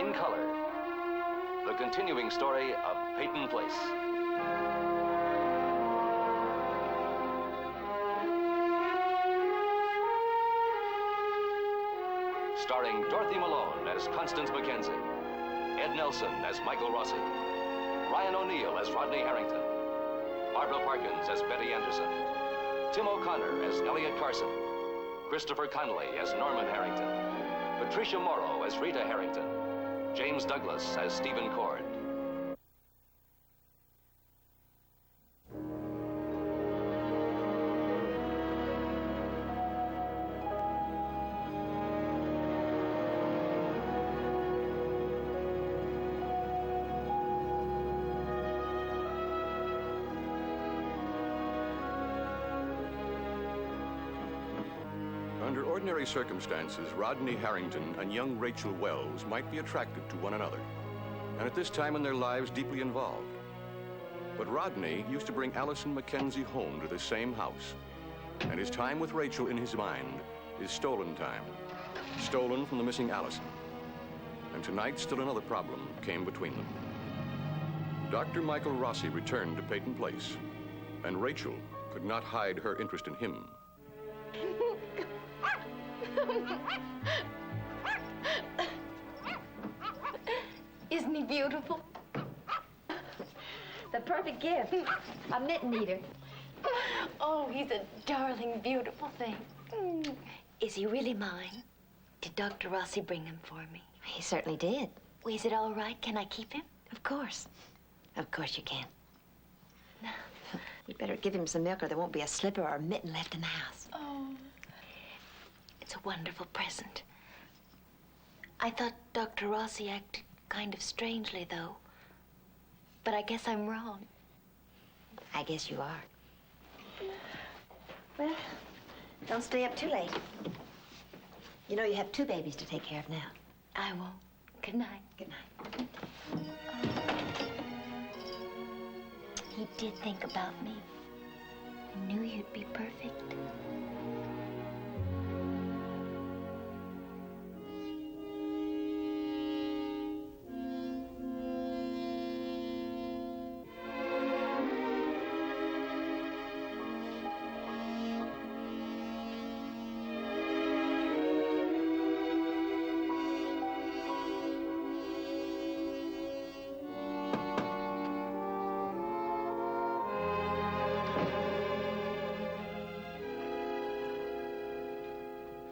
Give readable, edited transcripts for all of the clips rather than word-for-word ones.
In Color, the continuing story of Peyton Place. Starring Dorothy Malone as Constance Mackenzie, Ed Nelson as Michael Rossi, Ryan O'Neal as Rodney Harrington, Barbara Parkins as Betty Anderson, Tim O'Connor as Elliot Carson, Christopher Connolly as Norman Harrington, Patricia Morrow as Rita Harrington, James Douglas as Stephen Cord. Under ordinary circumstances, Rodney Harrington and young Rachel Wells might be attracted to one another, and at this time in their lives deeply involved. But Rodney used to bring Allison Mackenzie home to the same house, and his time with Rachel in his mind is stolen time, stolen from the missing Allison. And tonight, still another problem came between them. Dr. Michael Rossi returned to Peyton Place, and Rachel could not hide her interest in him. Isn't he beautiful? The perfect gift. A mitten eater. Oh, he's a darling, beautiful thing. Is he really mine? Did Dr. Rossi bring him for me? He certainly did. Well, is it all right? Can I keep him? Of course. Of course you can. You'd better give him some milk or there won't be a slipper or a mitten left in the house. Oh. It's a wonderful present. I thought Dr. Rossi acted kind of strangely, though. But I guess I'm wrong. I guess you are. Well, don't stay up too late. You know you have 2 babies to take care of now. I won't. Good night. Good night. He did think about me. He knew you'd be perfect.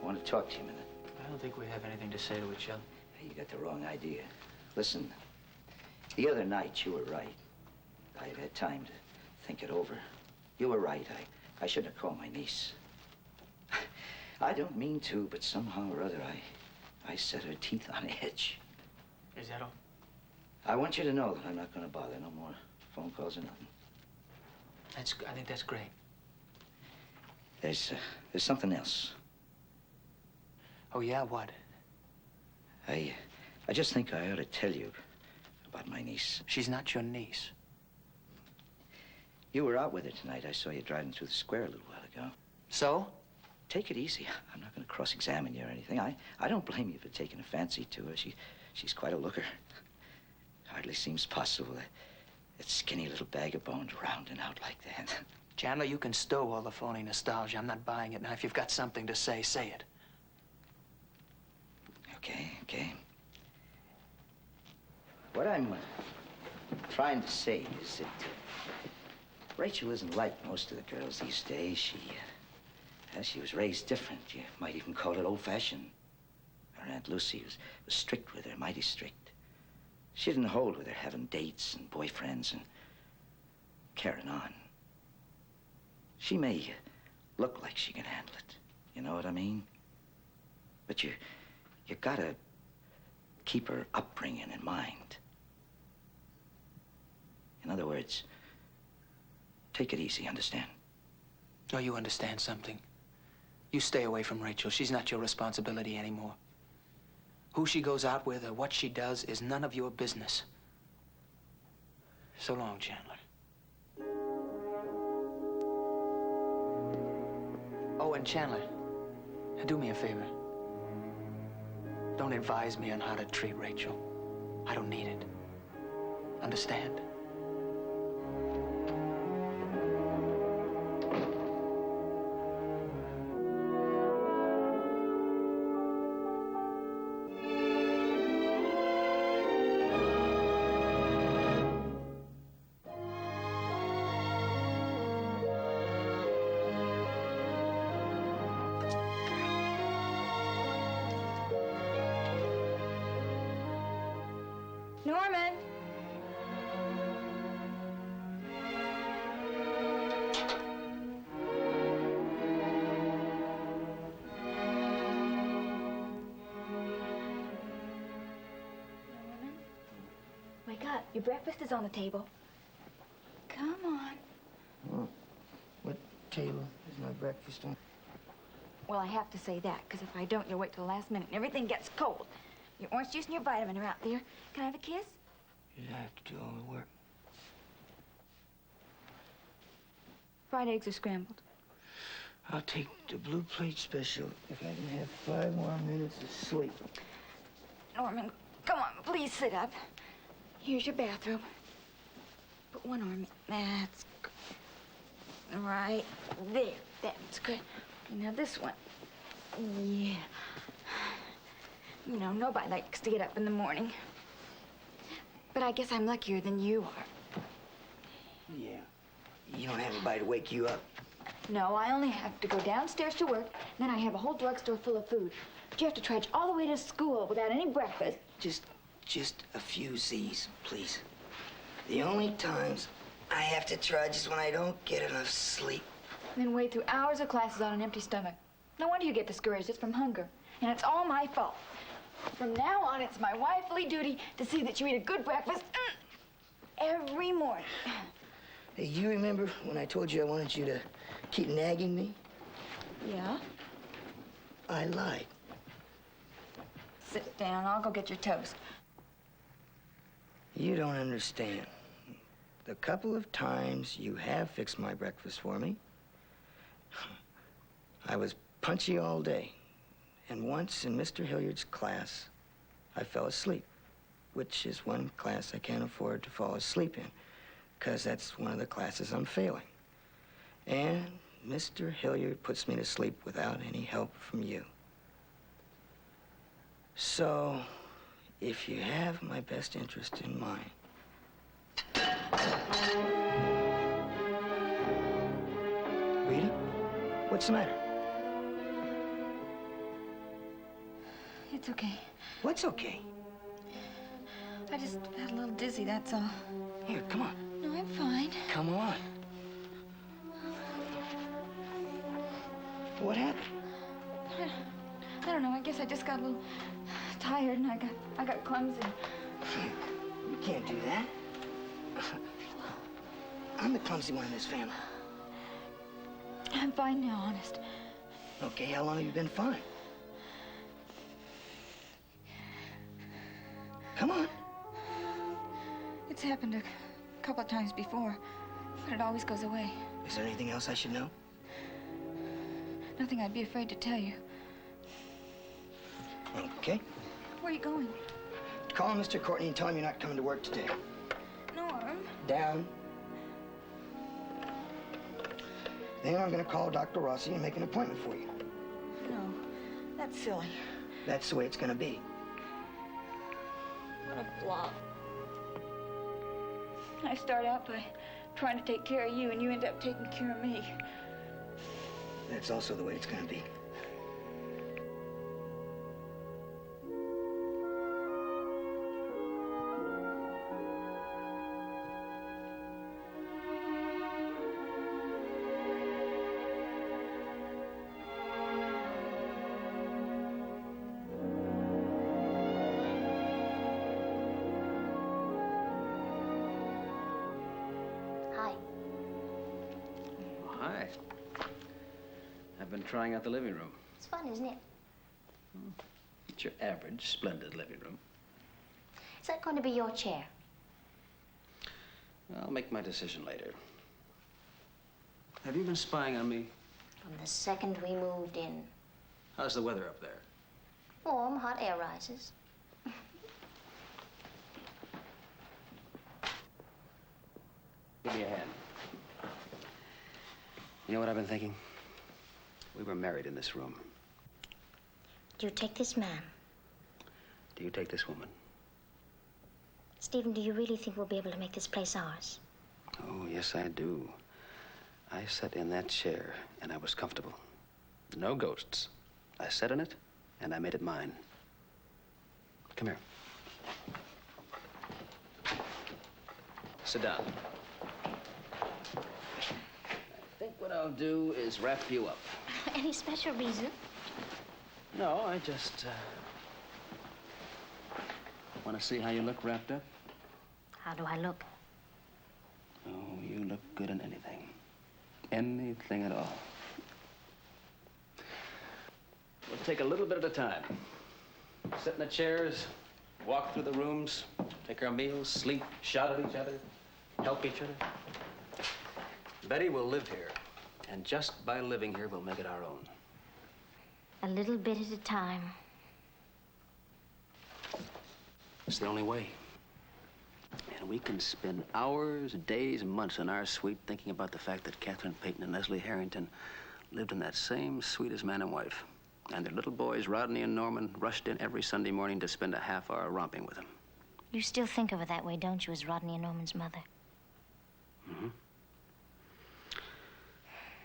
I want to talk to you a minute. I don't think we have anything to say to each other. Hey, you got the wrong idea. Listen, the other night you were right. I've had time to think it over. You were right. I shouldn't have called my niece. I don't mean to, but somehow or other I set her teeth on edge. Is that all? I want you to know that I'm not going to bother. No more phone calls or nothing. I think that's great. There's something else. Oh, yeah? What? I just think I ought to tell you about my niece. She's not your niece. You were out with her tonight. I saw you driving through the square a little while ago. So? Take it easy. I'm not going to cross-examine you or anything. I don't blame you for taking a fancy to her. She's quite a looker. Hardly seems possible that skinny little bag of bones rounding out like that. Chandler, you can stow all the phony nostalgia. I'm not buying it. Now, if you've got something to say, say it. Okay. What I'm trying to say is that Rachel isn't like most of the girls these days. She was raised different. You might even call it old-fashioned. Her Aunt Lucy was strict with her, mighty strict. She didn't hold with her having dates and boyfriends and carrying on. She may look like she can handle it. You know what I mean? But you gotta keep her upbringing in mind. In other words, take it easy, understand? Oh, you understand something. You stay away from Rachel. She's not your responsibility anymore. Who she goes out with or what she does is none of your business. So long, Chandler. Oh, and Chandler, do me a favor. Don't advise me on how to treat Rachel. I don't need it. Understand? Norman! Wake up. Your breakfast is on the table. Come on. Well, what table is my breakfast on? Well, I have to say that, because if I don't, you'll wait till the last minute and everything gets cold. Your orange juice and your vitamin are out there. Can I have a kiss? You have to do all the work. Fried eggs are scrambled. I'll take the blue plate special if I can have 5 more minutes of sleep. Norman, come on, please sit up. Here's your bathrobe. Put one arm in. That's good. Right there. That's good. Now this one. Yeah. You know, nobody likes to get up in the morning. But I guess I'm luckier than you are. Yeah. You don't have anybody to wake you up. No, I only have to go downstairs to work, and then I have a whole drugstore full of food. But you have to trudge all the way to school without any breakfast. Just a few Z's, please. The only times I have to trudge is when I don't get enough sleep. And then wade through hours of classes on an empty stomach. No wonder you get discouraged. It's from hunger. And it's all my fault. From now on, it's my wifely duty to see that you eat a good breakfast every morning. Hey, you remember when I told you I wanted you to keep nagging me? Yeah? I lied. Sit down. I'll go get your toast. You don't understand. The couple of times you have fixed my breakfast for me, I was punchy all day. And once in Mr. Hilliard's class, I fell asleep, which is one class I can't afford to fall asleep in, because that's one of the classes I'm failing. And Mr. Hilliard puts me to sleep without any help from you. So, if you have my best interest in mind, Rita, what's the matter? It's okay. What's okay? I just felt a little dizzy, that's all. Here, come on. No, I'm fine. Come on. What happened? I don't know. I guess I just got a little tired and I got clumsy. You can't do that. I'm the clumsy one in this family. I'm fine now, honest. Okay, how long have you been fine? Come on. It's happened a couple of times before, but it always goes away. Is there anything else I should know? Nothing I'd be afraid to tell you. Okay. Where are you going? Call Mr. Courtney and tell him you're not coming to work today. Norm. Down. Then I'm going to call Dr. Rossi and make an appointment for you. No, that's silly. That's the way it's going to be. What a flop. I start out by trying to take care of you, and you end up taking care of me. That's also the way it's going to be. Hi. Hi. I've been trying out the living room. It's fun, isn't it? It's your average, splendid living room. Is that going to be your chair? I'll make my decision later. Have you been spying on me? From the second we moved in. How's the weather up there? Warm, hot air rises. me a hand. You know what I've been thinking? We were married in this room. Do you take this man? Do you take this woman? Stephen, do you really think we'll be able to make this place ours? Oh, yes, I do. I sat in that chair, and I was comfortable. No ghosts. I sat in it, and I made it mine. Come here. Sit down. I think what I'll do is wrap you up. Any special reason? No, I just, want to see how you look wrapped up? How do I look? Oh, you look good in anything. Anything at all. We'll take a little bit at a time. Sit in the chairs, walk through the rooms, take our meals, sleep, shout at each other, help each other. Betty will live here, and just by living here, we'll make it our own. A little bit at a time. It's the only way. And we can spend hours, days, months in our suite thinking about the fact that Catherine Peyton and Leslie Harrington lived in that same suite as man and wife. And their little boys, Rodney and Norman, rushed in every Sunday morning to spend a half hour romping with them. You still think of her that way, don't you, as Rodney and Norman's mother? Mm-hmm.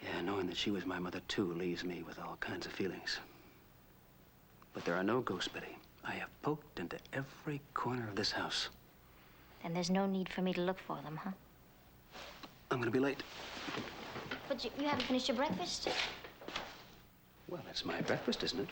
Yeah, knowing that she was my mother, too, leaves me with all kinds of feelings. But there are no ghosts, Betty. I have poked into every corner of this house. Then there's no need for me to look for them, huh? I'm gonna be late. But you haven't finished your breakfast? Well, that's my breakfast, isn't it?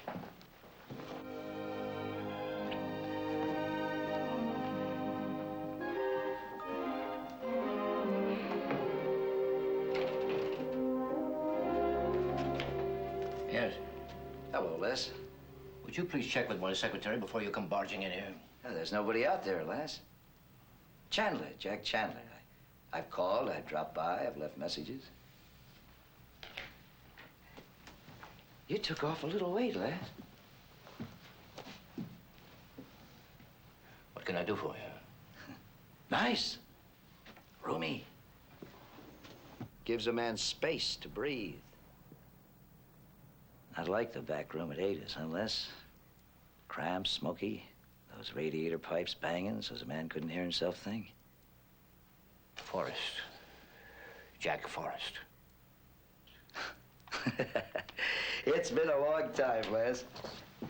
Yes. Hello, Les. Would you please check with my secretary before you come barging in here? Oh, there's nobody out there, Les. Chandler, Jack Chandler. I've called, I've dropped by, I've left messages. You took off a little late, Les. What can I do for you? Nice. Roomy. Gives a man space to breathe. Not like the back room at Ada's, huh, Les? Cramped, smoky, those radiator pipes banging so the man couldn't hear himself think. Forrest. Jack Forrest. It's been a long time, Les.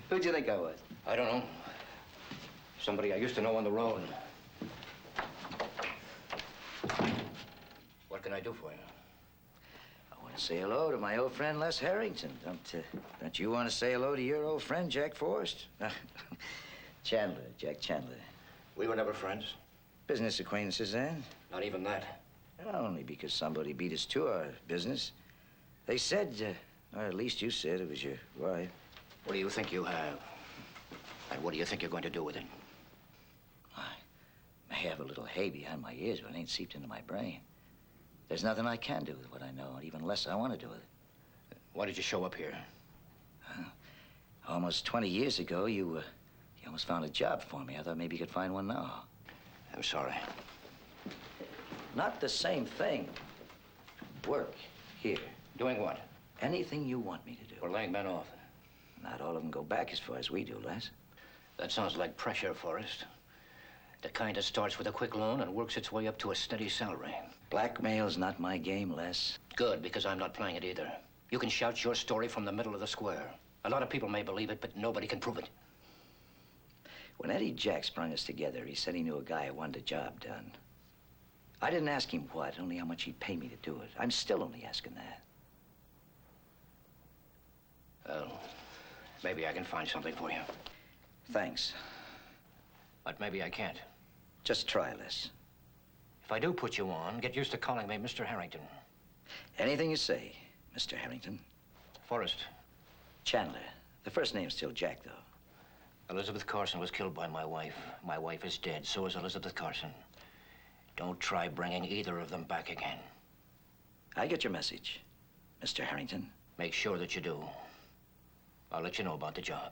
Who'd you think I was? I don't know. Somebody I used to know on the road. What can I do for you? I want to say hello to my old friend Les Harrington. Don't you want to say hello to your old friend Jack Forrest? Chandler, Jack Chandler. We were never friends. Business acquaintances then? Not even that. Only because somebody beat us to our business. They said, or at least you said it was your wife. What do you think you have? And what do you think you're going to do with it? I may have a little hay behind my ears, but it ain't seeped into my brain. There's nothing I can do with what I know, and even less I want to do with it. Why did you show up here? Almost 20 years ago, you almost found a job for me. I thought maybe you could find one now. I'm sorry. Not the same thing. Work here. Doing what? Anything you want me to do. We're laying men off. Not all of them go back as far as we do, Les. That sounds like pressure, Forrest. The kind that starts with a quick loan and works its way up to a steady salary. Blackmail's not my game, Les. Good, because I'm not playing it either. You can shout your story from the middle of the square. A lot of people may believe it, but nobody can prove it. When Eddie Jack sprung us together, he said he knew a guy who wanted a job done. I didn't ask him what, only how much he'd pay me to do it. I'm still only asking that. Well, maybe I can find something for you. Thanks. But maybe I can't. Just try, Les. If I do put you on, get used to calling me Mr. Harrington. Anything you say, Mr. Harrington. Forrest. Chandler. The first name's still Jack, though. Elizabeth Carson was killed by my wife. My wife is dead. So is Elizabeth Carson. Don't try bringing either of them back again. I get your message, Mr. Harrington. Make sure that you do. I'll let you know about the job.